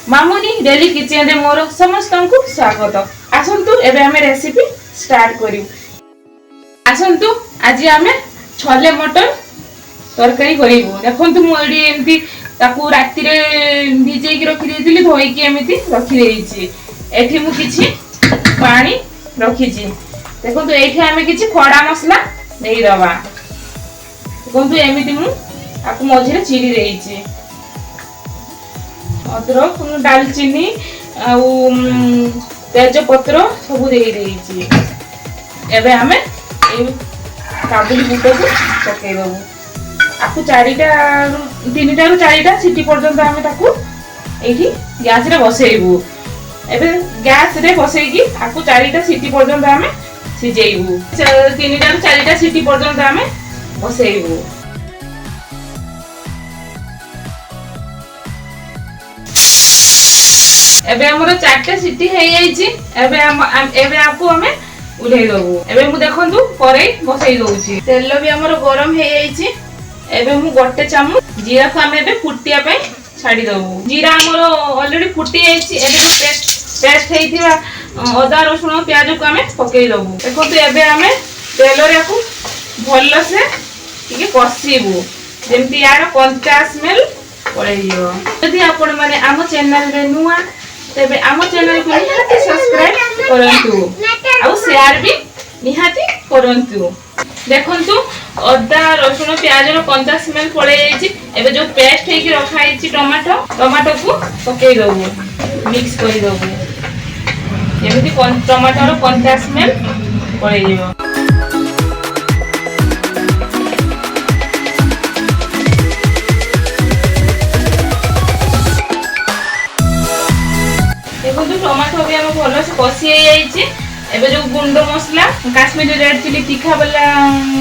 मामुनी daily kitchen रे मोर समस्त को स्वागत। आसंतु एबे हमें रेसिपी स्टार्ट करियो। आसंतु आज हमें छोले मटर तरकारी करियो। देखंतु मु एडी एमती ताकू राती रे भिजेई की रखि देइतिली, धोई की एमिति रखि देइछि। एठी मु किछि पानी रखिछि। देखंतु एठी हमें किछि खड़ा मसला देई दबा। देखंतु एमिति मु ताकू मझिरे चिरी देइछि। अदरक दालचीनी तेज पत्र सब दे देइछि। एबे हमें ए काबुली बुट को पके दबो। आपको तीनटा रु चारिटा सीटी पर्यंत हमें ताकू एठी गैस रे बसेइबू। एबे गैस रे बसेइकी आपको चारिटा सीटी पर्यंत हमें सिजेइबू। तीनटा रु चारिटा सीटी पर्यंत हमें बसेइबू। एबे हमरो चारटा सीटी हे जाईची। एबे आपको हमें उठै दबो। एबे मु देखंतु करेई बसै दउची। तेल भी हमरो गरम हे जाईची। एबे मु गोटे चम्मच जीरा को हमें एबे फुटिया पे छाडी दबो। जीरा हमरो ऑलरेडी फुटी जाईची। एबे जो पेस्ट हेइथिबा अदा रसुन प्याज को हमें पकेई दबो। देखंतु एबे हमें तेल रे को भल्लो से ठीक कसीबो, जेमति यार कंचा स्मेल पळेइयो। यदि आपण माने आम चैनल रे नुआ तेबे आम चैनल को निहाती सब्सक्राइब करंतु और शेयर भी निहाती करंतु। देखंतु अदा रसुन प्याज रो कंचा स्मेल पळे जाईची। एबे जो पेस्ट हे की रखा आईची टमाटो को पकेई दबो, मिक्स करि दबो, जेमिति टमाटो रो कंचा स्मेल पळे जेबो। टमाटो भी हम भल से कषि जाइए। एबे जो गुंड मसला काश्मीरी रेड चिली तीखा वाला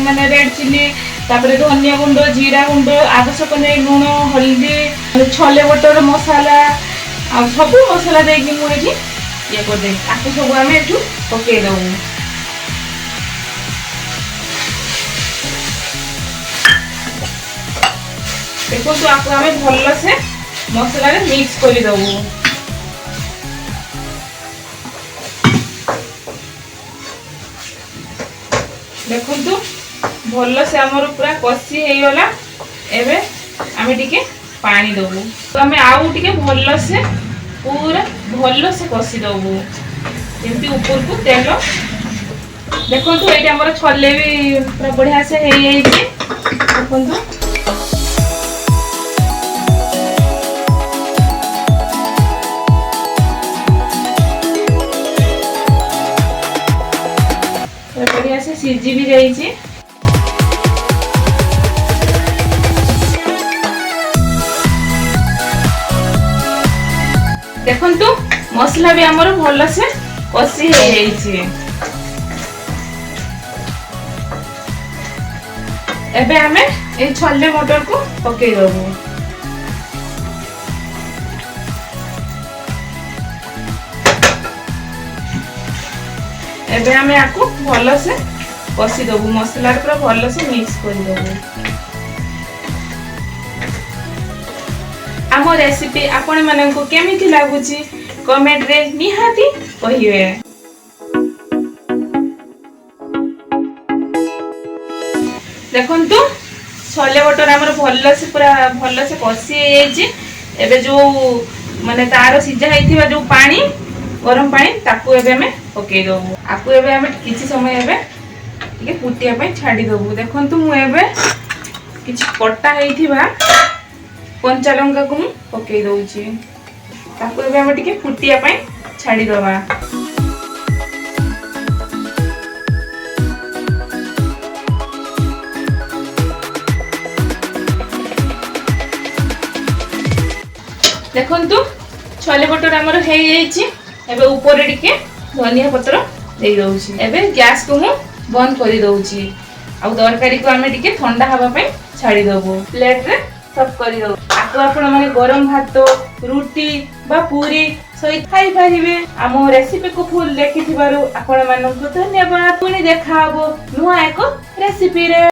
माने रेड चिली, तापरे धनिया गुंड, जीरा गुंड, आवश्यक नहीं लुण, हल्दी, छोले बटर मसाला आ सब मसला देकी मु एठी ये कर दे। आकु सब हम एठू पके दऊ। देखो तो आकु हमें भल से मसला रे मिक्स कर दऊ। देखंतु भल से हमर पूरा कषि हे गला। एबे आमे टिके पानी दबो। तो हमें आउ टिके भल से पूरा भल से कषि दबो, जेमति ऊपर को तेल। देखंतु एटा हमर छोले भी पूरा बढ़िया से हे जाइछे। देखंतु बढ़िया से सीझी भी जाइए। देखंतु मसला भी हमर भल से कषि हे जाइए। एबे हमें ए छोले मटर को पके दबो। एबे हमें आकु भल से कषि दबो, मसला पूरा भल से मिक्स कर दबो। आम रेसिपी आपण मानन को केमिति लागुची कमेंट रे निहाती कहिवे। देखंतु छोले बटर हमर भल से पूरा भल से कषि जाइए। एबे जो माने तार सिझा हेथिबा जो पानी गरम पानी ताकू एबे हमें पके दबो। आकू एबे हमें किछि समय एबे ठीक फुटिया पे छाडी दबो। देखंतु मु एबे किछि कट्टा हेथिबा कंचा लंका को मु पके दउची। ताकू एबे हमें ठीक फुटिया पे छाडी दबा। देखंतु छोले बटर हमर हे जाइछि। एबे ऊपर टिके धनिया पत्र दे दउछि। एबे गैस को मु बंद करि दउछि। आ तरकारी को हमें टिके ठंडा हवा पे छाडी दबो। प्लेट रे सर्व करि दउ। आको आपण माने गरम भात, रोटी बा पूरी सहित खाई पारिबे। आम रेसिपी को फुल देखिथिबारु आपण मानन को धन्यवाद। पुनी देखा हबो नुआ एको रेसिपी रे।